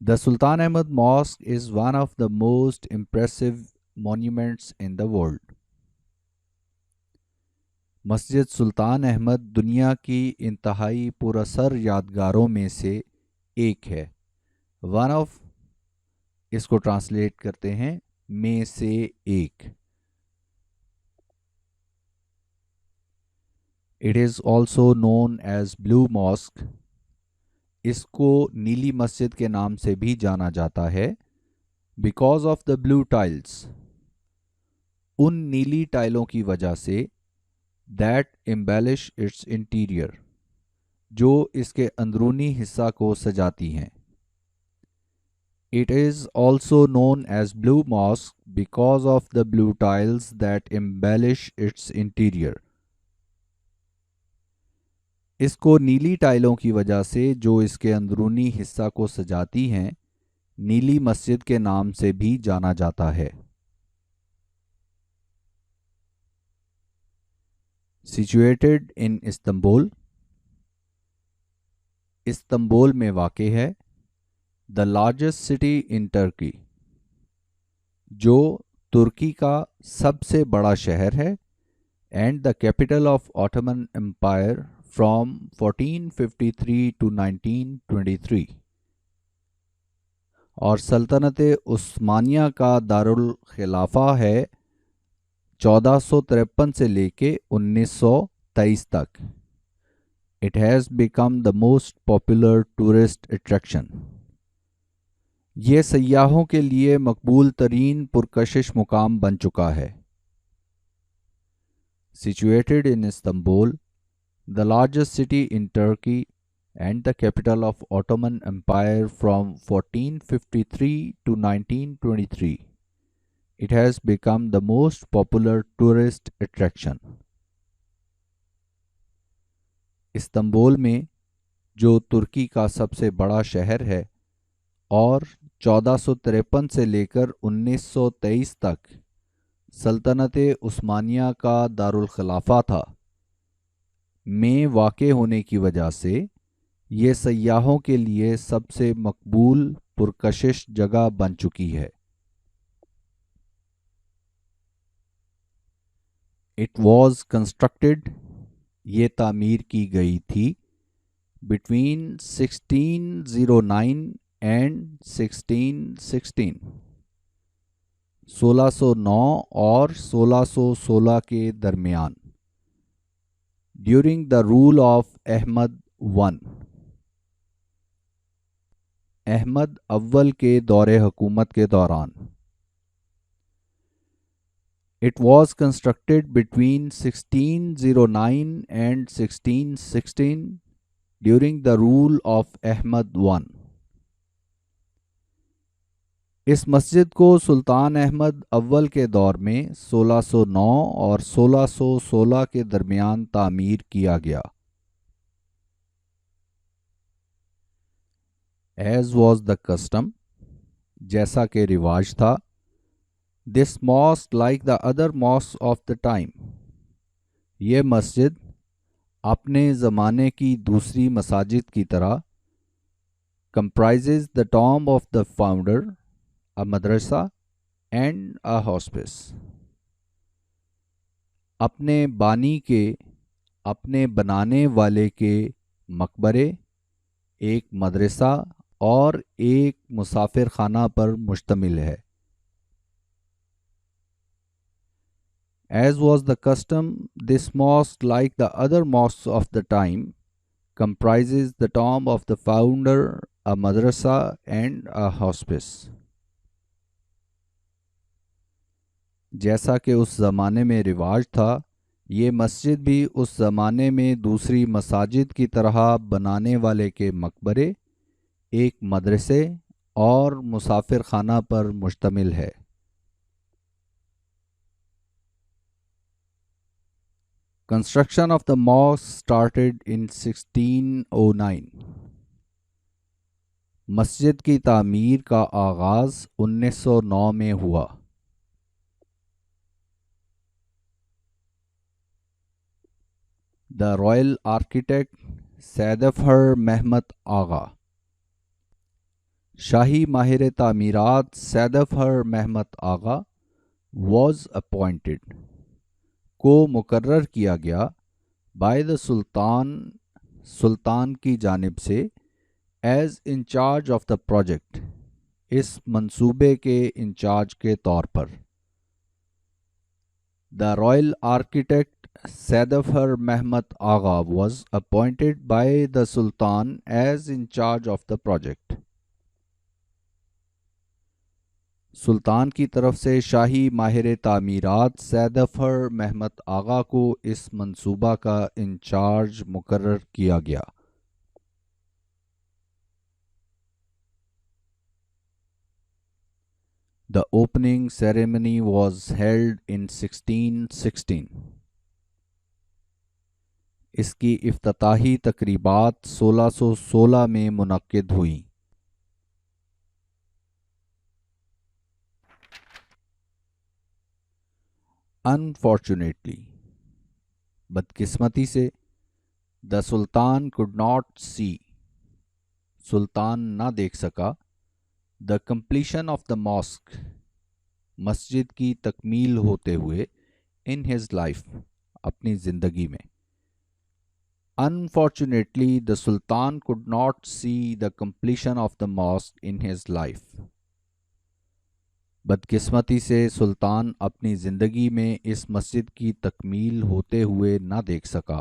The Sultan Ahmed Mosque is one of the most impressive monuments in the world. مسجد سلطان احمد دنیا کی انتہائی پراسر یادگاروں میں سے ایک ہے. ون آف اس کو ٹرانسلیٹ کرتے ہیں میں سے ایک. It is also known as Blue Mosque. اس کو نیلی مسجد کے نام سے بھی جانا جاتا ہے because of the blue tiles. ان نیلی ٹائلوں کی وجہ سے دیٹ ایمبیلش اٹس انٹیریئر جو اس کے اندرونی حصہ کو سجاتی ہیں. It is also known as blue mosque because of the blue tiles that embellish its interior. اس کو نیلی ٹائلوں کی وجہ سے جو اس کے اندرونی حصہ کو سجاتی ہیں نیلی مسجد کے نام سے بھی جانا جاتا ہے. Situated in Istanbul. استنبول میں واقع ہے. The largest city in Turkey جو ترکی کا سب سے بڑا شہر ہے and the capital of Ottoman Empire from 1453 to 1923 اور سلطنت عثمانیہ کا دارالخلافہ ہے 1453 سے لے کے 1923 تک. It has become the most popular tourist attraction. یہ سیاحوں کے لیے مقبول ترین پرکشش مقام بن چکا ہے. Situated in Istanbul, the largest city in Turkey and the capital of Ottoman Empire from 1453 to 1923, it has become the most popular tourist attraction. Istanbul میں جو ترکی کا سب سے بڑا شہر ہے اور 1453 سے لے کر 1923 تک سلطنت عثمانیہ کا دارالخلافہ تھا میں واقع ہونے کی وجہ سے یہ سیاحوں کے لیے سب سے مقبول پرکشش جگہ بن چکی ہے. It was constructed یہ تعمیر کی گئی تھی between 1609 and 1616 1609 اور 1616 کے درمیان during the rule of Ahmad I Ahmad اول کے دور حکومت کے دوران. It was constructed between 1609 and 1616 during the rule of Ahmad I. اس مسجد کو سلطان احمد اول کے دور میں 1609 اور 1616 کے درمیان تعمیر کیا گیا. As was the custom جیسا کہ رواج تھا This mosque like the other mosques of the time یہ مسجد اپنے زمانے کی دوسری مساجد کی طرح comprises the tomb of the founder, a madrasa and a hospice اپنے بانی کے اپنے بنانے والے کے مقبرے ایک مدرسہ اور ایک مسافر خانہ پر مشتمل ہے. As was the custom, this mosque, like the other mosques of the time, comprises the tomb of the founder, a madrasa, and a hospice. جیسا کہ اس زمانے میں رواج تھا یہ مسجد بھی اس زمانے میں دوسری مساجد کی طرح بنانے والے کے مقبرے ایک مدرسے اور مسافر خانہ پر مشتمل ہے. Construction of the mosque started in 1609. مسجد کی تعمیر کا آغاز 1909 میں ہوا. The royal architect Saidafar Mehmet Agha شاہی ماہر تعمیرات سیدظفر محمد آغا واز اپوائنٹڈ کو مقرر کیا گیا بائی دا سلطان کی جانب سے as incharge of the project اس منصوبے کے انچارج کے طور پر. The royal architect Syed Zafar Muhammad Agha was appointed by the sultan as incharge of the project. سلطان کی طرف سے شاہی ماہر تعمیرات سیدظفر محمد آغا کو اس منصوبہ کا انچارج مقرر کیا گیا. The opening ceremony was held in 1616. اس کی افتتاحی تقریبات 1616 میں منعقد ہوئیں. Unfortunately, بدقسمتی سے the Sultan could not see, سلطان نہ دیکھ سکا the completion of the mosque, مسجد کی تکمیل ہوتے ہوئے in his life, اپنی زندگی میں. Unfortunately, the Sultan could not see the completion of the mosque in his life. بدقسمتی سے سلطان اپنی زندگی میں اس مسجد کی تکمیل ہوتے ہوئے نہ دیکھ سکا.